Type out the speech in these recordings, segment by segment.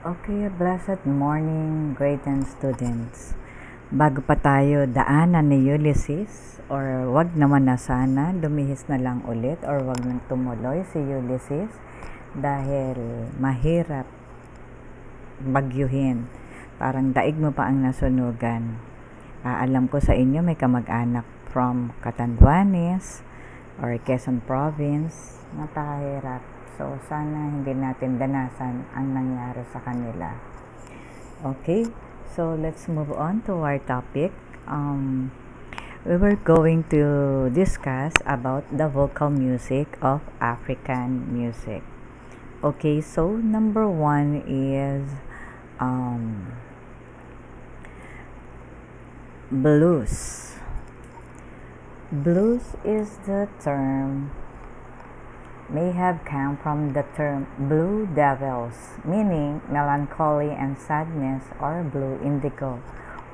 Okay, blessed morning, grade 10 students. Bago pa tayo daanan ni Ulysses, or wag naman na sana, lumihis na lang ulit, or wag nang tumuloy si Ulysses dahil mahirap bagyuhin. Parang daig mo pa ang nasunugan. Alam ko sa inyo may kamag-anak from Catanduanes or Quezon Province. Napakahirap. So, sana hindi natin danasan ang nangyari sa kanila. Okay, so let's move on to our topic. We were going to discuss about the vocal music of African music. Okay, so number one is blues. Blues is the term may have come from the term blue devils, meaning melancholy and sadness, or blue indigo,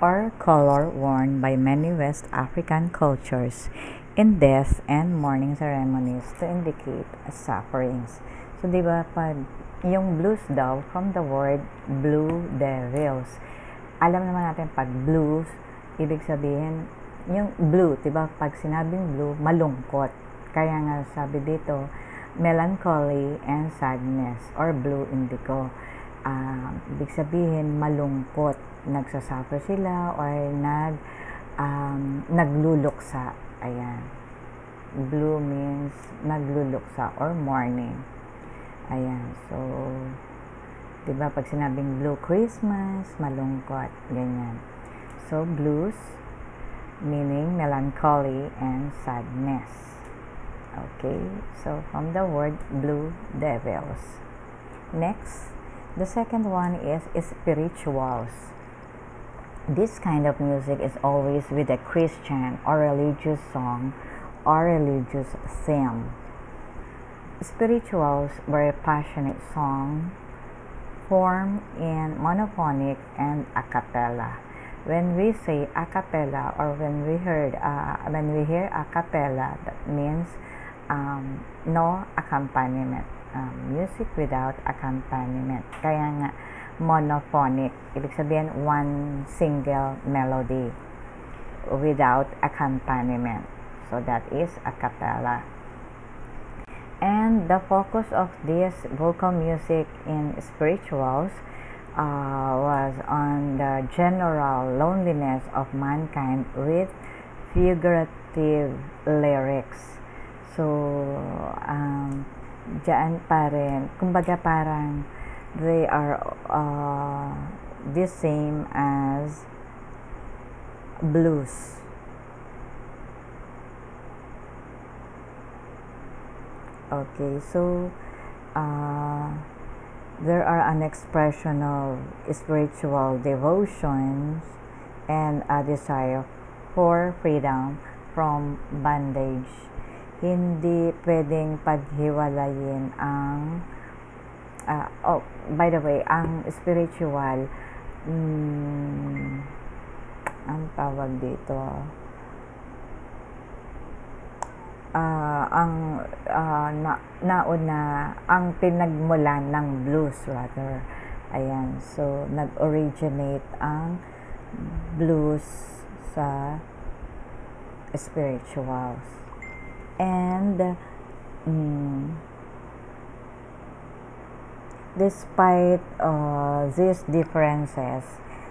or color worn by many West African cultures in death and mourning ceremonies to indicate sufferings. So, di ba, pag yung blues daw, from the word blue devils, alam naman natin pag blues, ibig sabihin, yung blue, di ba, pag sinabing blue, malungkot. Kaya nga sabi dito, melancholy and sadness, or blue indigo. Ibig sabihin malungkot, nagsasuffer sila, or nagluluksa. Ayan, blue means nagluluksa or mourning. Ayan, so diba pag sinabing blue Christmas, malungkot, ganyan. So blues meaning melancholy and sadness. Okay, so from the word blue devils. Next, the second one is spirituals. This kind of music is always with a Christian or religious song or religious theme. Spirituals were a passionate song formed in monophonic and a cappella. When we say a cappella, or when we hear a cappella, that means no accompaniment, music without accompaniment. Kaya nga monophonic, ibig sabihin one single melody without accompaniment. So that is a cappella. And the focus of this vocal music in spirituals was on the general loneliness of mankind with figurative lyrics. So, dyan pa rin, kumbaga parang they are the same as blues. Okay, so there are an expression of spiritual devotions and a desire for freedom from bondage. Hindi pwedeng paghiwalayin ang by the way, ang spiritual ang tawag dito nauna ang pinagmulan ng blues rather. Ayan, so nag-originate ang blues sa spirituals. And despite these differences,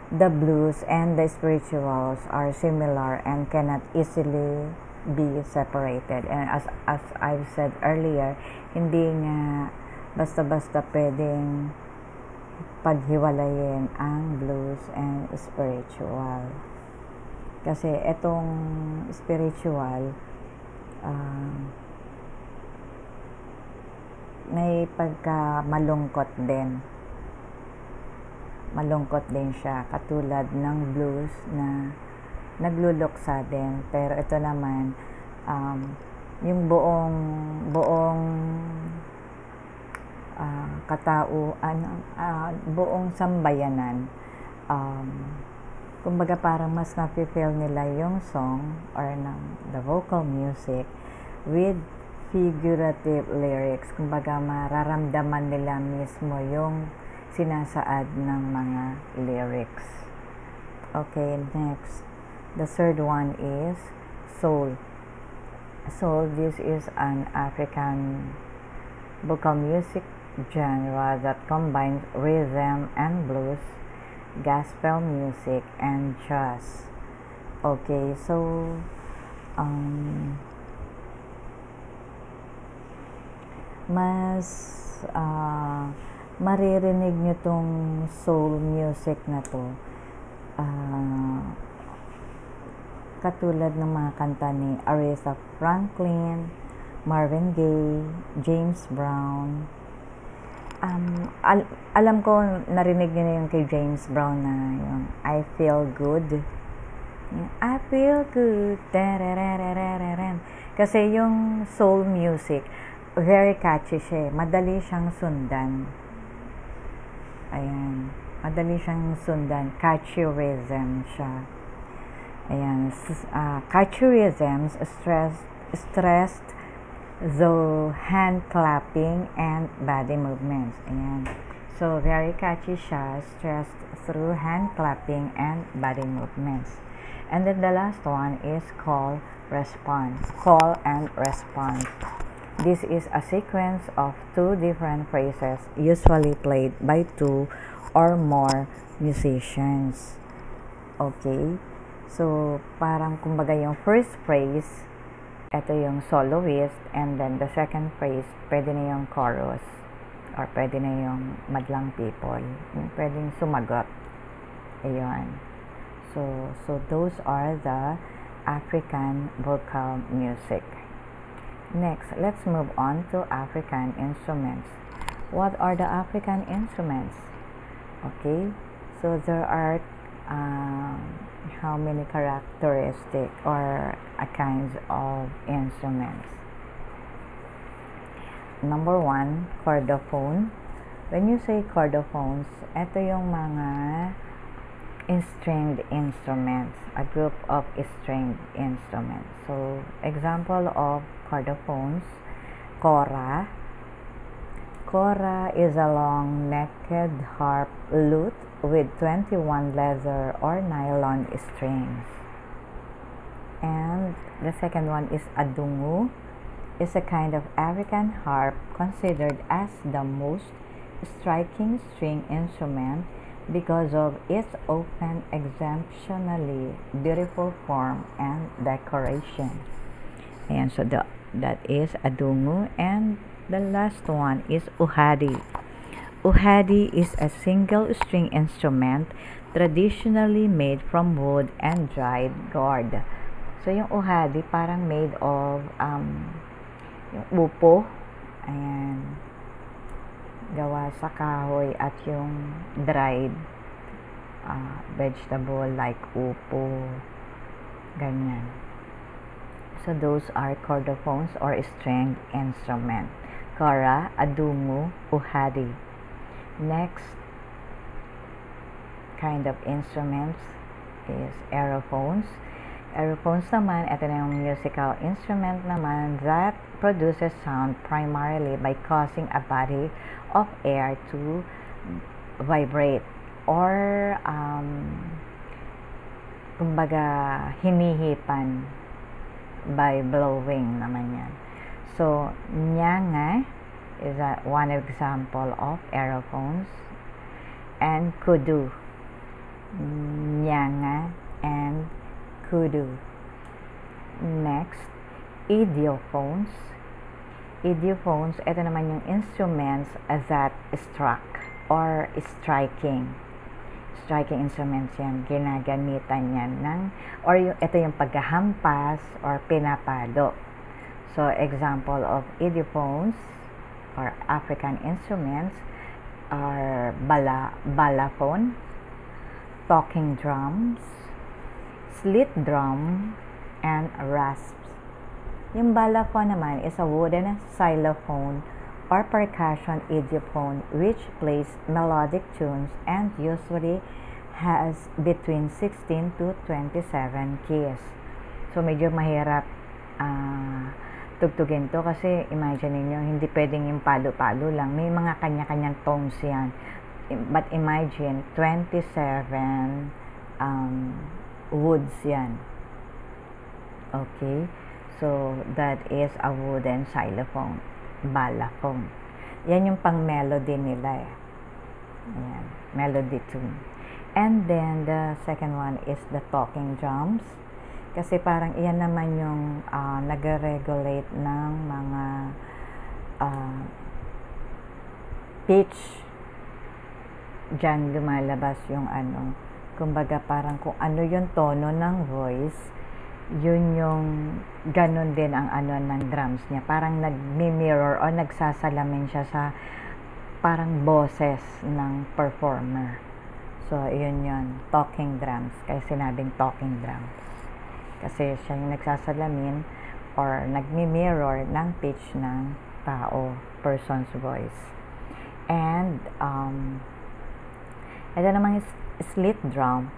the blues and the spirituals are similar and cannot easily be separated. And as I've said earlier, hindi nga basta-basta pwedeng paghiwalayin ang blues and spiritual. Kasi etong spiritual, may pagka malungkot din. Malungkot din siya, katulad ng blues na nagluluksa din. Pero ito naman, yung buong buong sambayanan, kumbaga parang mas nafe-feel nila yung song or the vocal music with figurative lyrics. Kumbaga mararamdaman nila mismo yung sinasaad ng mga lyrics. Okay, next. The third one is soul. Soul, this is an African vocal music genre that combines rhythm and blues, gospel music, and jazz. Okay, so mas maririnig nyo tong soul music na to katulad ng mga kanta ni Aretha Franklin, Marvin Gaye, James Brown. Alam ko narinig niyo na yung kay James Brown na yung I Feel Good. I Feel Good. Kasi yung soul music, very catchy siya. Madali siyang sundan. Ayan. Madali siyang sundan. Catchy rhythm siya. Ayan. Catchy rhythms stressed though hand clapping and body movements. Ayan. So, very catchy siya, stressed through hand clapping and body movements. And then the last one is call and response. This is a sequence of two different phrases usually played by two or more musicians. Okay? So, parang kumbaga yung first phrase, ito yung soloist, and then the second phrase, pwede na yung chorus, or pwede na yung madlang people, yung pwedeng sumagot. Ayun. So those are the African vocal music. Next, let's move on to African instruments. What are the African instruments? Okay, so there are how many characteristic or kinds of instruments. Number one, chordophone. When you say chordophones, ito yung mga stringed instruments, a group of stringed instruments. So, example of chordophones, kora. Kora is a long-necked harp lute with 21 leather or nylon strings. And the second one is adungu. It's a kind of African harp considered as the most striking string instrument because of its often exceptionally beautiful form and decoration. And so that is adungu. And the last one is uhadi. Uhadi is a single string instrument traditionally made from wood and dried gourd. So yung uhadi parang made of yung upo, ayan, gawa sa kahoy, at yung dried vegetable like upo, ganyan. So those are chordophones or stringed instrument. Kora, adungu, uhadi. Next kind of instruments is aerophones. Aerophones naman, ito na yung musical instrument naman that produces sound primarily by causing a body of air to vibrate or kumbaga hinihipan by blowing naman yan. So, nyanga is one example of aerophones, and kudu. Nyanga and kudu. Next, idiophones. Idiophones, ito naman yung instruments that struck or striking. Striking instruments yan, ginagamitan yan ng, or ito yung paghahampas or pinapado. So, example of idiophones or African instruments are balaphone, talking drums, slit drum, and rasps. Yung balaphone naman is a wooden xylophone or percussion idiophone which plays melodic tunes and usually has between 16 to 27 keys. So, medyo mahirap tugtugin to kasi imagine niyo hindi pwedeng yung palo-palo lang. May mga kanya-kanyang tones yan. but imagine 27 woods yan. Okay, so that is a wooden xylophone, balafon. Yan yung pang melody nila eh. Ayan, melody tune. And then the second one is the talking drums, kasi parang iyan naman yung nag-regulate ng mga pitch. Diyan lumalabas yung kumbaga parang kung ano yung tono ng voice, yun yung ganun din ang ng drums niya. Parang nagmi-mirror o nagsasalamin siya sa parang boses ng performer. So, yun yun, talking drums. Kaya sinabing talking drums. Kasi siya yung nagsasalamin or nagmi-mirror ng pitch ng tao, person's voice. And, ito namang slit drum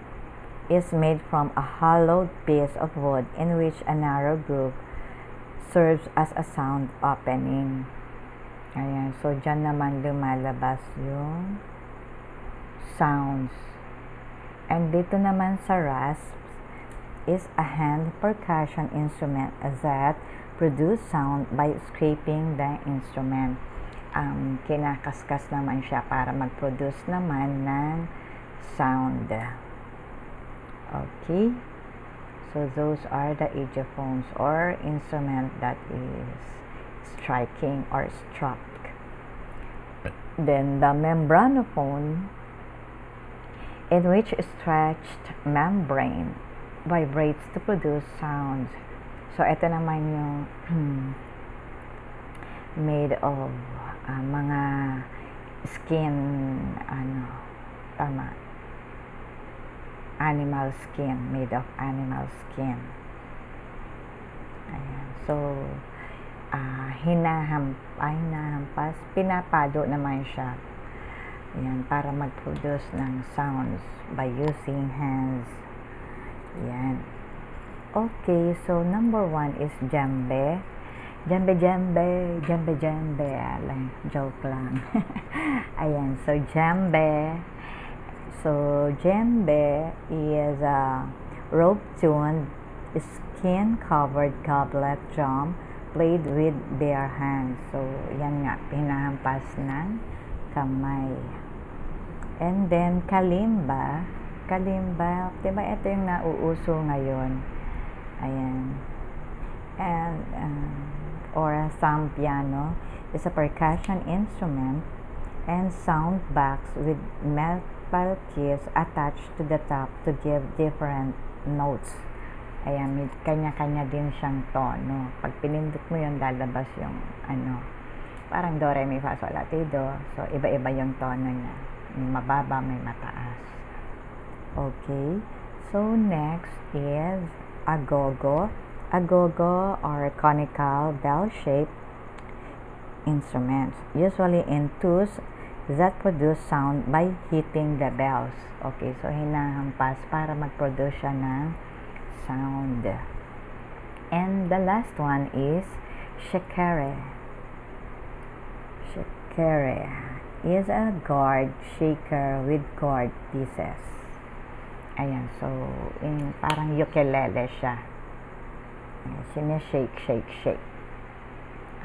is made from a hollowed piece of wood in which a narrow groove serves as a sound opening. Ayan, so dyan naman lumalabas yung sounds. And dito naman sa rasps is a hand percussion instrument that produce sound by scraping the instrument. Kinakaskas naman siya para mag-produce naman ng sound. Okay, so those are the agiophones or instrument that is striking or struck. Then the membranophone, in which a stretched membrane vibrates to produce sound. So ito naman yung made of mga skin, animal skin, made of animal skin. Ayan. So, hinahampas, pinapalo naman siya. Ayan, para mag-produce ng sounds by using hands. Ayan. Okay, so number 1 is djembe. Djembe. Joke lang. Ayan, so djembe. So, djembe is a rope-tuned, skin-covered goblet drum played with bare hands. So, yan nga, pinahampas ng kamay. And then, kalimba. Kalimba, diba ito yung nauuso ngayon? Ayan. And, or a thumb piano is a percussion instrument and sound box with metal keys attached to the top to give different notes. Ayan, may kanya-kanya din siyang tono. Pag pinindot mo yun, lalabas yung parang do, re, mi, fa, sol, la, ti, do. So, iba-iba yung tono niya. May mababa, may mataas. Okay. So, next is agogo. Agogo are conical bell-shaped instruments, usually in tubes that produce sound by hitting the bells. Okay, so hinahampas para mag-produce siya ng sound. And the last one is shekere. Shekere is a gourd shaker with gourd pieces. Ayan, so parang ukulele siya. Shake.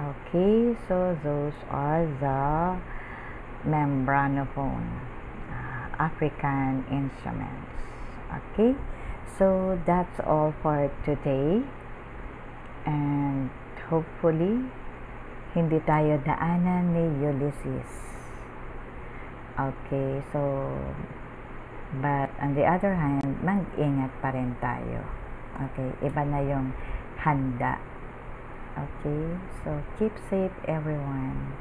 Okay, so those are the membranophone African instruments. Okay, so that's all for today, and hopefully hindi tayo daanan ni Ulysses. Okay, so but on the other hand, mag-ingat pa rin tayo. Okay, iba na yung handa. Okay, so keep safe everyone.